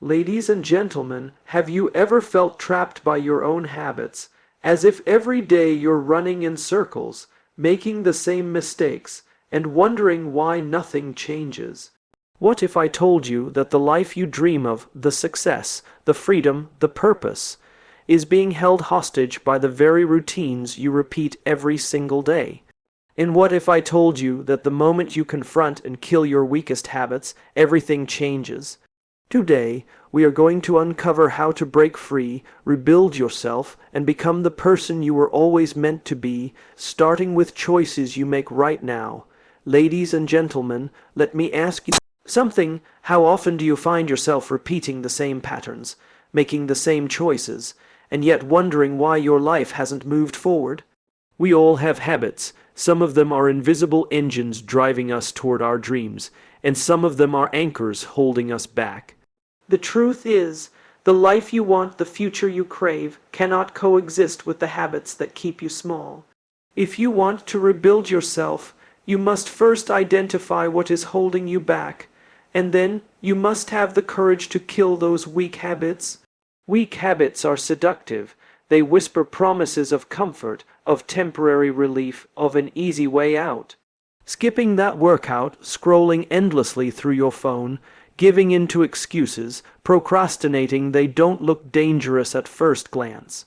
Ladies and gentlemen, have you ever felt trapped by your own habits, as if every day you're running in circles, making the same mistakes, and wondering why nothing changes? What if I told you that the life you dream of, the success, the freedom, the purpose, is being held hostage by the very routines you repeat every single day? And what if I told you that the moment you confront and kill your weakest habits, everything changes? Today, we are going to uncover how to break free, rebuild yourself, and become the person you were always meant to be, starting with choices you make right now. Ladies and gentlemen, let me ask you something. How often do you find yourself repeating the same patterns, making the same choices, and yet wondering why your life hasn't moved forward? We all have habits. Some of them are invisible engines driving us toward our dreams, and some of them are anchors holding us back. The truth is, the life you want, the future you crave, cannot coexist with the habits that keep you small. If you want to rebuild yourself, you must first identify what is holding you back, and then you must have the courage to kill those weak habits. Weak habits are seductive. They whisper promises of comfort, of temporary relief, of an easy way out. Skipping that workout, scrolling endlessly through your phone, giving in to excuses, procrastinating, they don't look dangerous at first glance.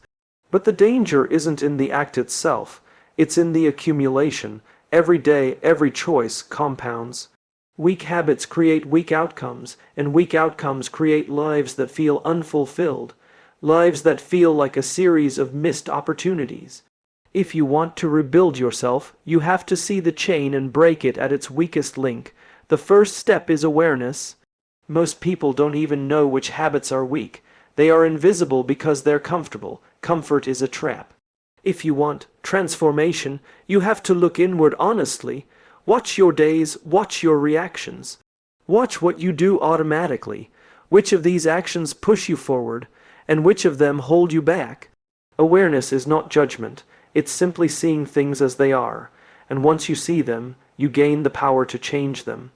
But the danger isn't in the act itself, it's in the accumulation. Every day, every choice compounds. Weak habits create weak outcomes, and weak outcomes create lives that feel unfulfilled. Lives that feel like a series of missed opportunities. If you want to rebuild yourself, you have to see the chain and break it at its weakest link. The first step is awareness. Most people don't even know which habits are weak. They are invisible because they're comfortable. Comfort is a trap. If you want transformation, you have to look inward honestly. Watch your days, watch your reactions. Watch what you do automatically. Which of these actions push you forward, and which of them hold you back? Awareness is not judgment. It's simply seeing things as they are, and once you see them, you gain the power to change them.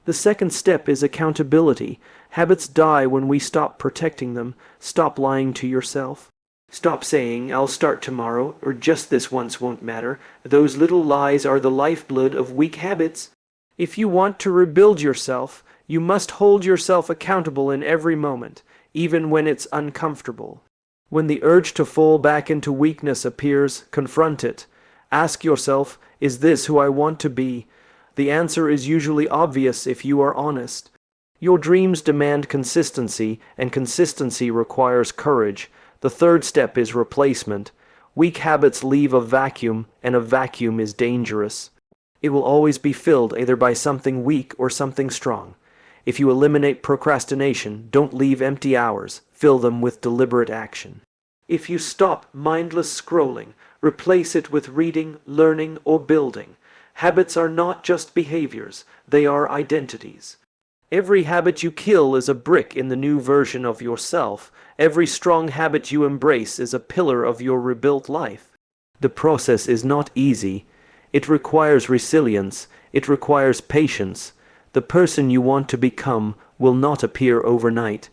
The second step is accountability. Habits die when we stop protecting them. Stop lying to yourself. Stop saying, "I'll start tomorrow," or "just this once won't matter." Those little lies are the lifeblood of weak habits. If you want to rebuild yourself, you must hold yourself accountable in every moment, even when it's uncomfortable. When the urge to fall back into weakness appears, confront it. Ask yourself, is this who I want to be? The answer is usually obvious if you are honest. Your dreams demand consistency, and consistency requires courage. The third step is replacement. Weak habits leave a vacuum, and a vacuum is dangerous. It will always be filled either by something weak or something strong. If you eliminate procrastination, don't leave empty hours, fill them with deliberate action. If you stop mindless scrolling, replace it with reading, learning, or building. Habits are not just behaviors, they are identities. Every habit you kill is a brick in the new version of yourself. Every strong habit you embrace is a pillar of your rebuilt life. The process is not easy. It requires resilience. It requires patience. The person you want to become will not appear overnight.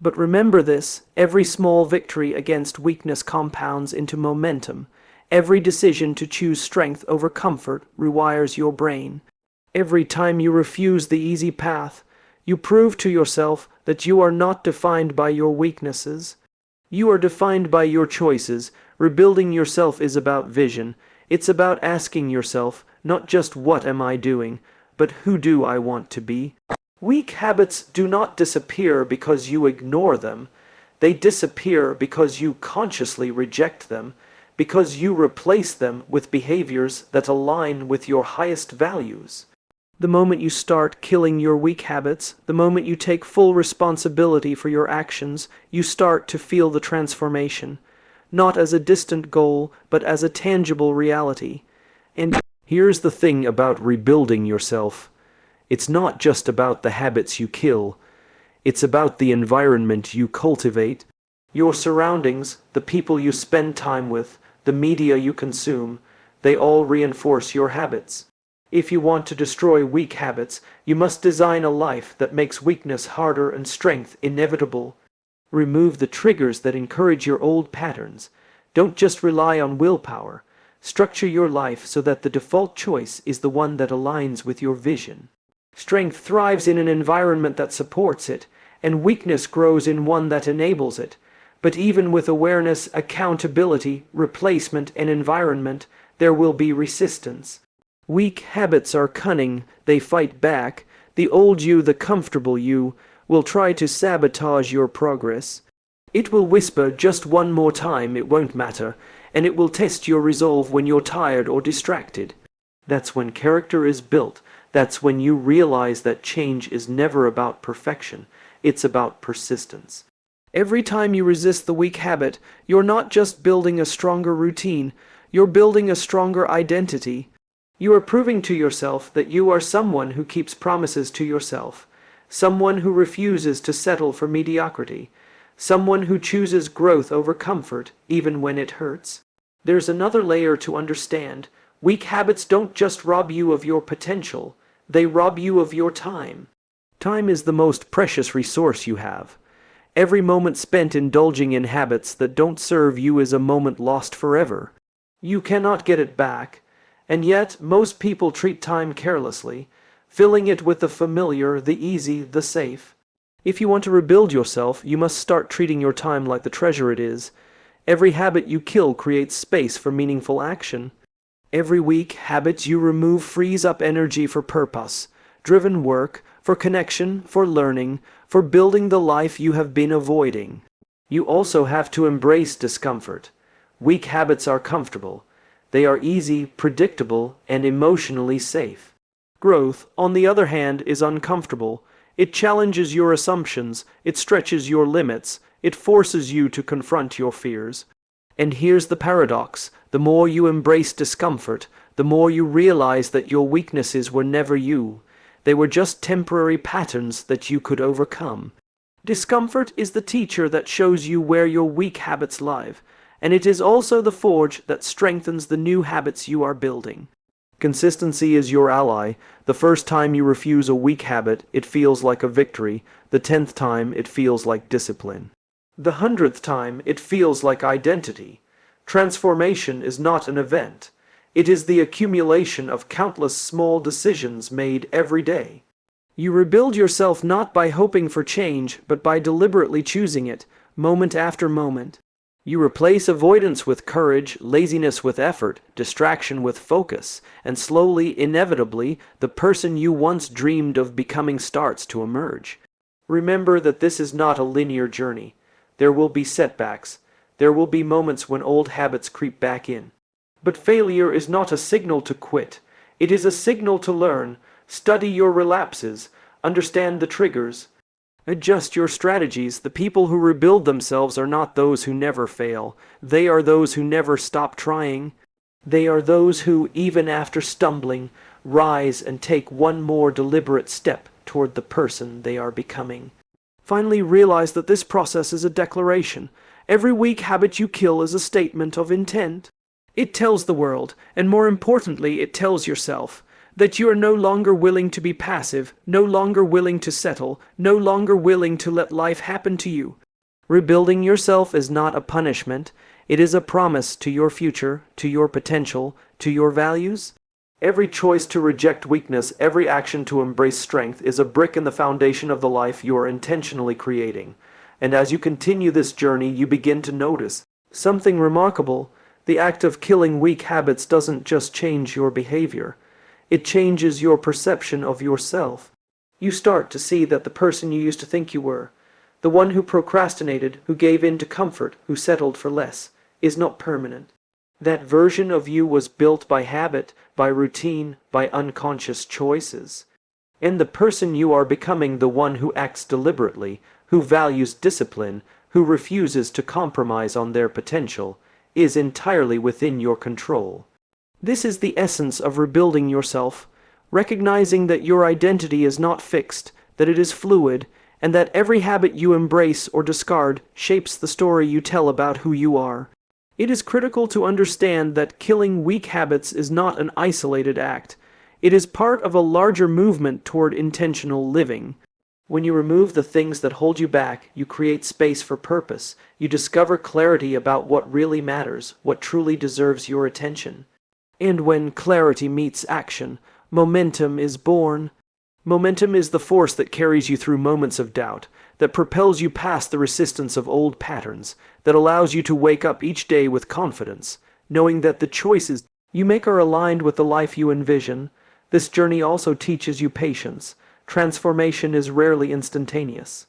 But remember this, every small victory against weakness compounds into momentum. Every decision to choose strength over comfort rewires your brain. Every time you refuse the easy path, you prove to yourself that you are not defined by your weaknesses. You are defined by your choices. Rebuilding yourself is about vision. It's about asking yourself, not just what am I doing, but who do I want to be? Weak habits do not disappear because you ignore them. They disappear because you consciously reject them, because you replace them with behaviors that align with your highest values. The moment you start killing your weak habits, the moment you take full responsibility for your actions, you start to feel the transformation, not as a distant goal, but as a tangible reality. And here's the thing about rebuilding yourself. It's not just about the habits you kill. It's about the environment you cultivate. Your surroundings, the people you spend time with, the media you consume, they all reinforce your habits. If you want to destroy weak habits, you must design a life that makes weakness harder and strength inevitable. Remove the triggers that encourage your old patterns. Don't just rely on willpower. Structure your life so that the default choice is the one that aligns with your vision. Strength thrives in an environment that supports it, and weakness grows in one that enables it. But even with awareness, accountability, replacement, and environment, there will be resistance. Weak habits are cunning, they fight back. The old you, the comfortable you, will try to sabotage your progress. It will whisper just one more time, it won't matter, and it will test your resolve when you're tired or distracted. That's when character is built. That's when you realize that change is never about perfection, it's about persistence. Every time you resist the weak habit, you're not just building a stronger routine, you're building a stronger identity. You are proving to yourself that you are someone who keeps promises to yourself, someone who refuses to settle for mediocrity, someone who chooses growth over comfort even when it hurts. There's another layer to understand. Weak habits don't just rob you of your potential, they rob you of your time. Time is the most precious resource you have. Every moment spent indulging in habits that don't serve you is a moment lost forever. You cannot get it back, and yet most people treat time carelessly, filling it with the familiar, the easy, the safe. If you want to rebuild yourself, you must start treating your time like the treasure it is. Every habit you kill creates space for meaningful action. Every weak habit you remove frees up energy for purpose-driven work, for connection, for learning, for building the life you have been avoiding. You also have to embrace discomfort. Weak habits are comfortable. They are easy, predictable, and emotionally safe. Growth, on the other hand, is uncomfortable. It challenges your assumptions, it stretches your limits, it forces you to confront your fears. And here's the paradox. The more you embrace discomfort, the more you realize that your weaknesses were never you. They were just temporary patterns that you could overcome. Discomfort is the teacher that shows you where your weak habits live, and it is also the forge that strengthens the new habits you are building. Consistency is your ally. The first time you refuse a weak habit, it feels like a victory. The 10th time, it feels like discipline. The 100th time, it feels like identity. Transformation is not an event. It is the accumulation of countless small decisions made every day. You rebuild yourself not by hoping for change, but by deliberately choosing it, moment after moment. You replace avoidance with courage, laziness with effort, distraction with focus, and slowly, inevitably, the person you once dreamed of becoming starts to emerge. Remember that this is not a linear journey. There will be setbacks. There will be moments when old habits creep back in. But failure is not a signal to quit. It is a signal to learn. Study your relapses. Understand the triggers. Adjust your strategies. The people who rebuild themselves are not those who never fail. They are those who never stop trying. They are those who, even after stumbling, rise and take one more deliberate step toward the person they are becoming. Finally, realize that this process is a declaration. Every weak habit you kill is a statement of intent. It tells the world, and more importantly, it tells yourself, that you are no longer willing to be passive, no longer willing to settle, no longer willing to let life happen to you. Rebuilding yourself is not a punishment. It is a promise to your future, to your potential, to your values. Every choice to reject weakness, every action to embrace strength is a brick in the foundation of the life you are intentionally creating. And as you continue this journey, you begin to notice something remarkable. The act of killing weak habits doesn't just change your behavior. It changes your perception of yourself. You start to see that the person you used to think you were, the one who procrastinated, who gave in to comfort, who settled for less, is not permanent. That version of you was built by habit, by routine, by unconscious choices. And the person you are becoming, the one who acts deliberately, who values discipline, who refuses to compromise on their potential, is entirely within your control. This is the essence of rebuilding yourself, recognizing that your identity is not fixed, that it is fluid, and that every habit you embrace or discard shapes the story you tell about who you are. It is critical to understand that killing weak habits is not an isolated act. It is part of a larger movement toward intentional living. When you remove the things that hold you back, you create space for purpose. You discover clarity about what really matters, what truly deserves your attention. And when clarity meets action, momentum is born. Momentum is the force that carries you through moments of doubt, that propels you past the resistance of old patterns, that allows you to wake up each day with confidence, knowing that the choices you make are aligned with the life you envision. This journey also teaches you patience. Transformation is rarely instantaneous.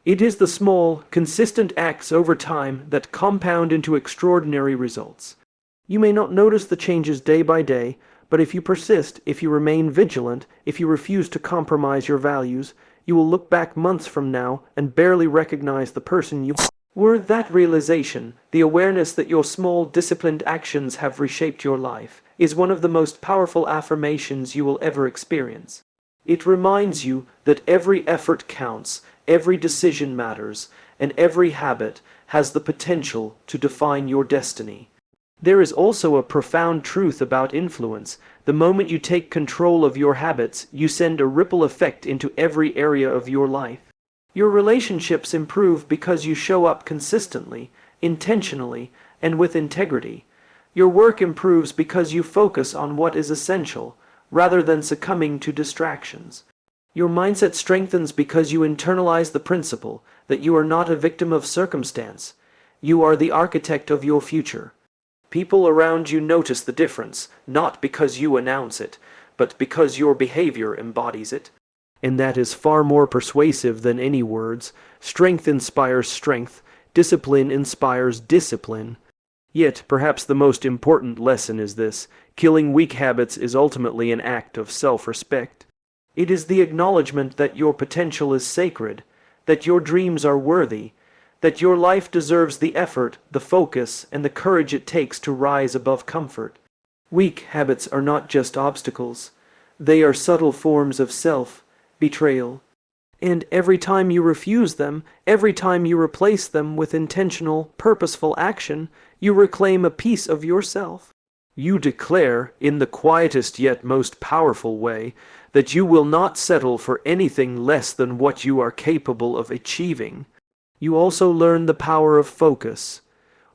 It is the small, consistent acts over time that compound into extraordinary results. You may not notice the changes day by day, but if you persist, if you remain vigilant, if you refuse to compromise your values, you will look back months from now and barely recognize the person you were. That realization, the awareness that your small, disciplined actions have reshaped your life, is one of the most powerful affirmations you will ever experience. It reminds you that every effort counts, every decision matters, and every habit has the potential to define your destiny. There is also a profound truth about influence. The moment you take control of your habits, you send a ripple effect into every area of your life. Your relationships improve because you show up consistently, intentionally, and with integrity. Your work improves because you focus on what is essential, rather than succumbing to distractions. Your mindset strengthens because you internalize the principle that you are not a victim of circumstance. You are the architect of your future. People around you notice the difference, not because you announce it, but because your behavior embodies it. And that is far more persuasive than any words. Strength inspires strength. Discipline inspires discipline. Yet, perhaps the most important lesson is this: killing weak habits is ultimately an act of self-respect. It is the acknowledgement that your potential is sacred, that your dreams are worthy, that your life deserves the effort, the focus, and the courage it takes to rise above comfort. Weak habits are not just obstacles. They are subtle forms of self-betrayal. And every time you refuse them, every time you replace them with intentional, purposeful action, you reclaim a piece of yourself. You declare, in the quietest yet most powerful way, that you will not settle for anything less than what you are capable of achieving. You also learn the power of focus.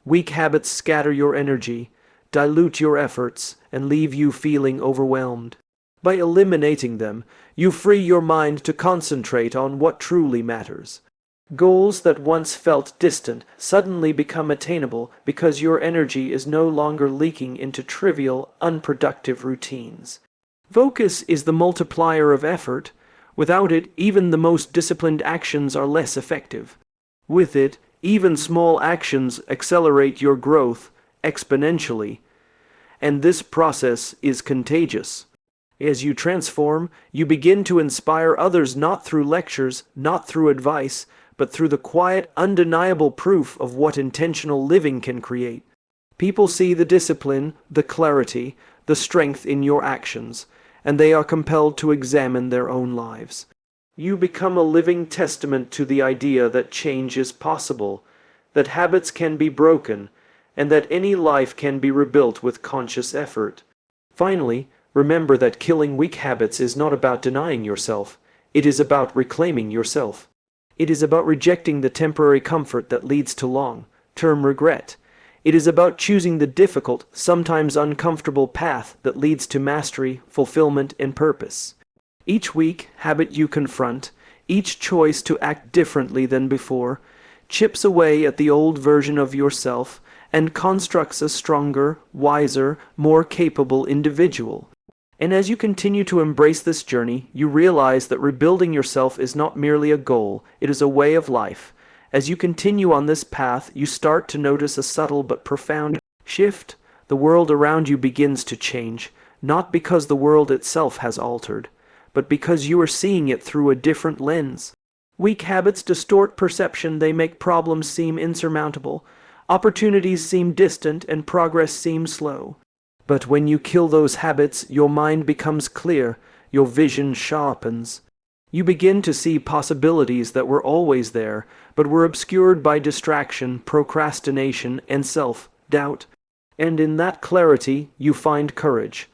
Weak habits scatter your energy, dilute your efforts, and leave you feeling overwhelmed. By eliminating them, you free your mind to concentrate on what truly matters. Goals that once felt distant suddenly become attainable because your energy is no longer leaking into trivial, unproductive routines. Focus is the multiplier of effort. Without it, even the most disciplined actions are less effective. With it, even small actions accelerate your growth exponentially. And this process is contagious. As you transform, you begin to inspire others not through lectures, not through advice, but through the quiet, undeniable proof of what intentional living can create. People see the discipline, the clarity, the strength in your actions, and they are compelled to examine their own lives. You become a living testament to the idea that change is possible, that habits can be broken, and that any life can be rebuilt with conscious effort. Finally, remember that killing weak habits is not about denying yourself. It is about reclaiming yourself. It is about rejecting the temporary comfort that leads to long-term regret. It is about choosing the difficult, sometimes uncomfortable path that leads to mastery, fulfillment, and purpose. Each weak habit you confront, each choice to act differently than before, chips away at the old version of yourself and constructs a stronger, wiser, more capable individual. And as you continue to embrace this journey, you realize that rebuilding yourself is not merely a goal, it is a way of life. As you continue on this path, you start to notice a subtle but profound shift. The world around you begins to change, not because the world itself has altered, but because you are seeing it through a different lens. Weak habits distort perception. They make problems seem insurmountable, opportunities seem distant, and progress seems slow. But when you kill those habits, your mind becomes clear, your vision sharpens. You begin to see possibilities that were always there, but were obscured by distraction, procrastination, and self-doubt. And in that clarity, you find courage.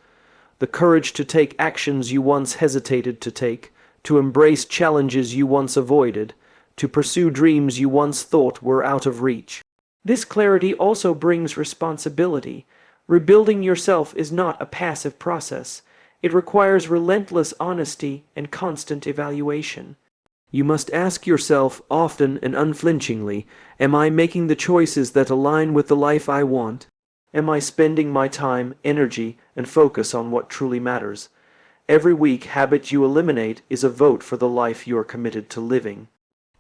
the courage to take actions you once hesitated to take, to embrace challenges you once avoided, to pursue dreams you once thought were out of reach. This clarity also brings responsibility. Rebuilding yourself is not a passive process. It requires relentless honesty and constant evaluation. You must ask yourself often and unflinchingly, am I making the choices that align with the life I want? Am I spending my time, energy, and focus on what truly matters? Every weak habit you eliminate is a vote for the life you are committed to living.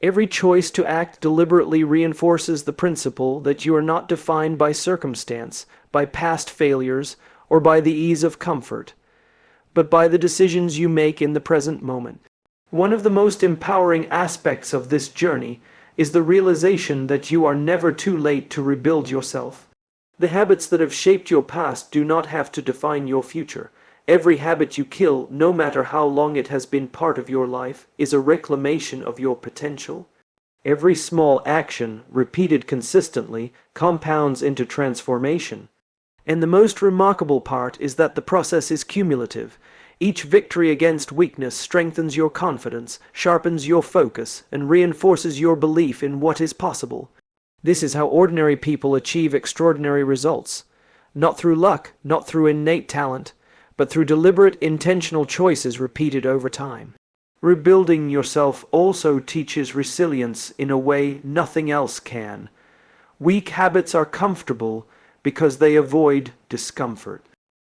Every choice to act deliberately reinforces the principle that you are not defined by circumstance, by past failures, or by the ease of comfort, but by the decisions you make in the present moment. One of the most empowering aspects of this journey is the realization that you are never too late to rebuild yourself. The habits that have shaped your past do not have to define your future. Every habit you kill, no matter how long it has been part of your life, is a reclamation of your potential. Every small action, repeated consistently, compounds into transformation. And the most remarkable part is that the process is cumulative. Each victory against weakness strengthens your confidence, sharpens your focus, and reinforces your belief in what is possible. This is how ordinary people achieve extraordinary results. Not through luck, not through innate talent, but through deliberate, intentional choices repeated over time. Rebuilding yourself also teaches resilience in a way nothing else can. Weak habits are comfortable because they avoid discomfort.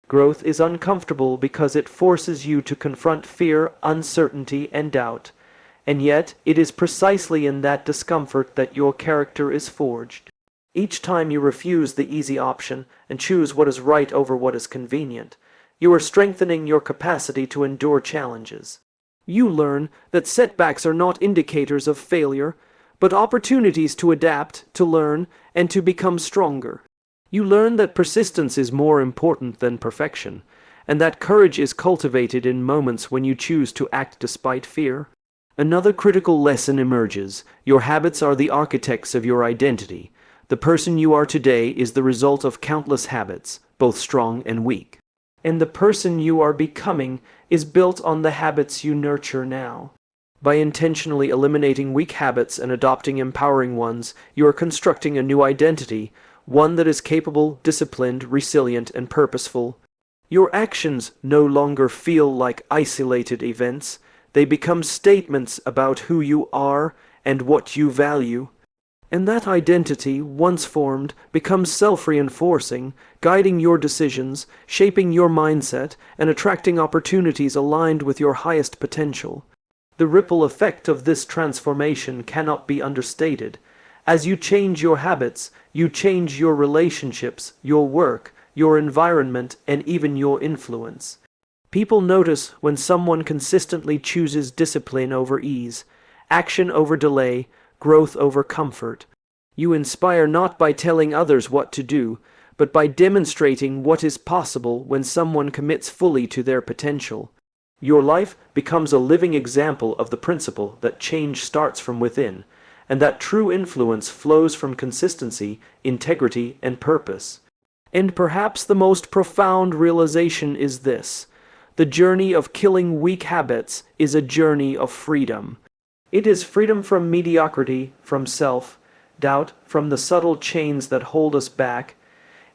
Growth is uncomfortable because it forces you to confront fear, uncertainty, and doubt. And yet, it is precisely in that discomfort that your character is forged. Each time you refuse the easy option and choose what is right over what is convenient, you are strengthening your capacity to endure challenges. You learn that setbacks are not indicators of failure, but opportunities to adapt, to learn, and to become stronger. You learn that persistence is more important than perfection, and that courage is cultivated in moments when you choose to act despite fear. Another critical lesson emerges. Your habits are the architects of your identity. The person you are today is the result of countless habits, both strong and weak. And the person you are becoming is built on the habits you nurture now. By intentionally eliminating weak habits and adopting empowering ones, you are constructing a new identity, one that is capable, disciplined, resilient, and purposeful. Your actions no longer feel like isolated events. They become statements about who you are and what you value. And that identity, once formed, becomes self-reinforcing, guiding your decisions, shaping your mindset, and attracting opportunities aligned with your highest potential. The ripple effect of this transformation cannot be understated. As you change your habits, you change your relationships, your work, your environment, and even your influence. People notice when someone consistently chooses discipline over ease, action over delay, growth over comfort. You inspire not by telling others what to do, but by demonstrating what is possible when someone commits fully to their potential. Your life becomes a living example of the principle that change starts from within, and that true influence flows from consistency, integrity, and purpose. And perhaps the most profound realization is this: the journey of killing weak habits is a journey of freedom. It is freedom from mediocrity, from self-doubt, from the subtle chains that hold us back.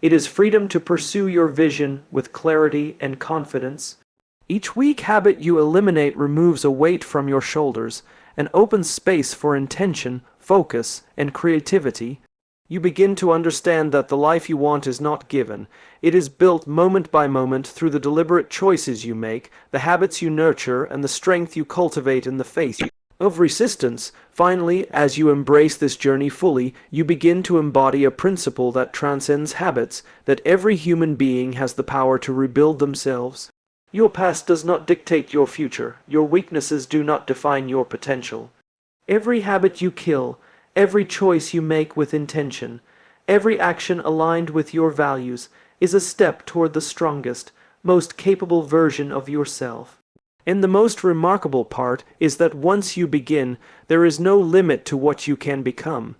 It is freedom to pursue your vision with clarity and confidence. Each weak habit you eliminate removes a weight from your shoulders and opens space for intention, focus, and creativity. You begin to understand that the life you want is not given. It is built moment by moment through the deliberate choices you make, the habits you nurture, and the strength you cultivate in the face of resistance. Finally, as you embrace this journey fully, you begin to embody a principle that transcends habits, that every human being has the power to rebuild themselves. Your past does not dictate your future. Your weaknesses do not define your potential. Every habit you kill, every choice you make with intention, every action aligned with your values is a step toward the strongest, most capable version of yourself. And the most remarkable part is that once you begin, there is no limit to what you can become.